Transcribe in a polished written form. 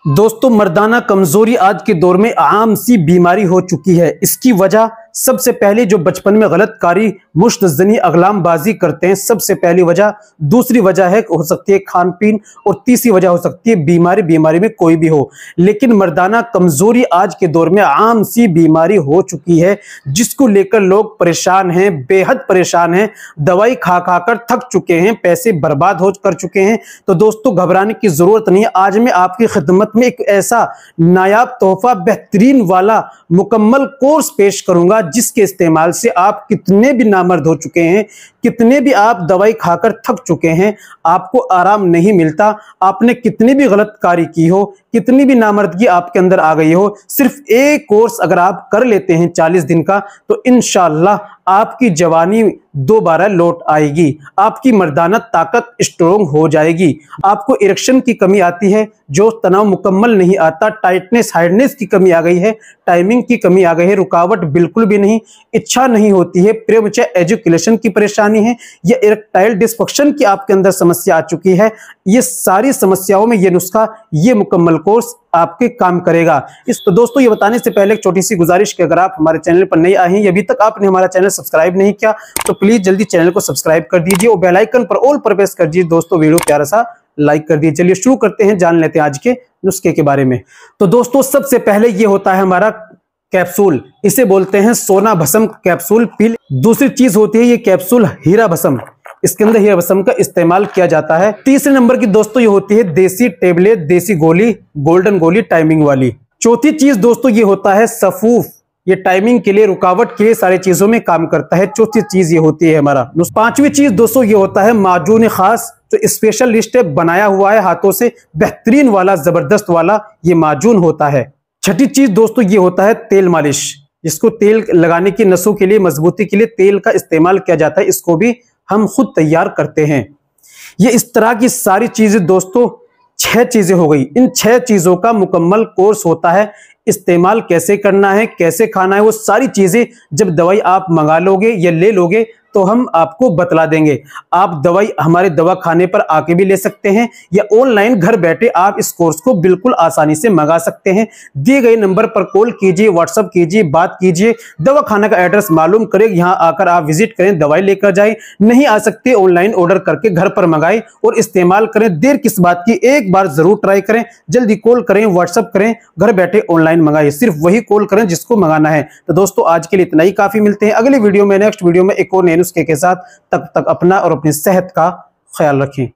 दोस्तों, मर्दाना कमजोरी आज के दौर में आम सी बीमारी हो चुकी है। इसकी वजह सबसे पहले जो बचपन में गलत कारी मुश्तजनी अगलामबाजी करते हैं, सबसे पहली वजह। दूसरी वजह है हो सकती है खान पीन, और तीसरी वजह हो सकती है बीमारी में कोई भी हो। लेकिन मर्दाना कमजोरी आज के दौर में आम सी बीमारी हो चुकी है, जिसको लेकर लोग परेशान हैं, बेहद परेशान हैं। दवाई खा खा कर थक चुके हैं, पैसे बर्बाद हो कर चुके हैं। तो दोस्तों, घबराने की जरूरत नहीं है। आज मैं आपकी खिदमत में एक ऐसा नायाब तोहफा, बेहतरीन वाला मुकम्मल कोर्स पेश करूंगा, जिसके इस्तेमाल से आप कितने भी नामर्द हो चुके हैं, कितने भी आप दवाई खाकर थक चुके हैं, आपको आराम नहीं मिलता, आपने कितनी भी गलत कारी की हो, कितनी भी नामर्दगी आपके अंदर आ गई हो, सिर्फ एक कोर्स अगर आप कर लेते हैं 40 दिन का, तो इंशाअल्लाह आपकी जवानी दोबारा लौट आएगी, आपकी मर्दाना ताकत स्ट्रोंग हो जाएगी। आपको इरेक्शन की कमी आती है, जो तनाव मुकम्मल नहीं आता, टाइटनेस हार्डनेस की कमी आ गई है, टाइमिंग की कमी आ गई है, रुकावट बिल्कुल भी नहीं, इच्छा नहीं होती है, प्रेमचय एजुकेशन की परेशानी है, या इरेक्टाइल डिस्फंक्शन की आपके अंदर समस्या आ चुकी है, ये सारी समस्याओं में ये नुस्खा, ये मुकम्मल कोर्स आपके काम करेगा। तो दोस्तों, ये बताने से पहले एक छोटी सी गुजारिश कि अगर आप हमारे चैनल पर नए आए हैं, अभी तक आपने हमारा चैनल सब्सक्राइब नहीं किया, तो प्लीज जल्दी चैनल को सब्सक्राइब कर दीजिए और बेल आइकन पर ऑल पर प्रेस कर दीजिए। दोस्तों, वीडियो प्यारा सा लाइक कर दीजिए। चलिए शुरू करते हैं, जान लेते हैं आज के नुस्खे के बारे में। तो दोस्तों, सबसे पहले ये होता है हमारा कैप्सूल, इसे बोलते हैं सोना भस्म कैप्सूल पिल। दूसरी चीज होती है ये कैप्सूल हीरा भस्म, इसके अंदर हीरा भस्म का इस्तेमाल किया जाता है। तीसरे नंबर की दोस्तों ये होती है देसी टेबलेट, देसी गोली, गोल्डन गोली टाइमिंग वाली। चौथी चीज दोस्तों ये होता है सफूफ, ये टाइमिंग के लिए, रुकावट के लिए, सारी चीजों में काम करता है। चौथी चीज ये होती है हमारा। पांचवी चीज दोस्तों ये होता है माजून खास, जो स्पेशलिस्ट है, बनाया हुआ है हाथों से, बेहतरीन वाला, जबरदस्त वाला ये माजून होता है। छठी चीज दोस्तों ये होता है तेल मालिश, जिसको तेल लगाने की, नसों के लिए, मजबूती के लिए तेल का इस्तेमाल किया जाता है, इसको भी हम खुद तैयार करते हैं। ये इस तरह की सारी चीजें दोस्तों 6 चीजें हो गई। इन 6 चीजों का मुकम्मल कोर्स होता है। इस्तेमाल कैसे करना है, कैसे खाना है, वो सारी चीजें जब दवाई आप मंगा लोगे या ले लोगे तो हम आपको बतला देंगे। आप दवाई हमारे दवा खाने पर आके भी ले सकते हैं, या ऑनलाइन घर बैठे आप इस कोर्स को बिल्कुल आसानी से मंगा सकते हैं। दिए गए नंबर पर कॉल कीजिए, व्हाट्सएप कीजिए, बात कीजिए, दवा खाना का एड्रेस मालूम करें, यहां आकर आप विजिट करें, दवाई लेकर जाएं। नहीं आ सकते, ऑनलाइन ऑर्डर करके घर पर मंगाएं और इस्तेमाल करें। देर किस बात की, एक बार जरूर ट्राई करें, जल्दी कॉल करें, व्हाट्सएप करें, घर बैठे ऑनलाइन मंगाएं। सिर्फ वही कॉल करें जिसको मंगाना है। तो दोस्तों, आज के लिए इतना ही काफी। मिलते हैं अगली वीडियो में, नेक्स्ट वीडियो में एक और नए नुस्खे के साथ। तब तक अपना और अपनी सेहत का ख्याल रखें।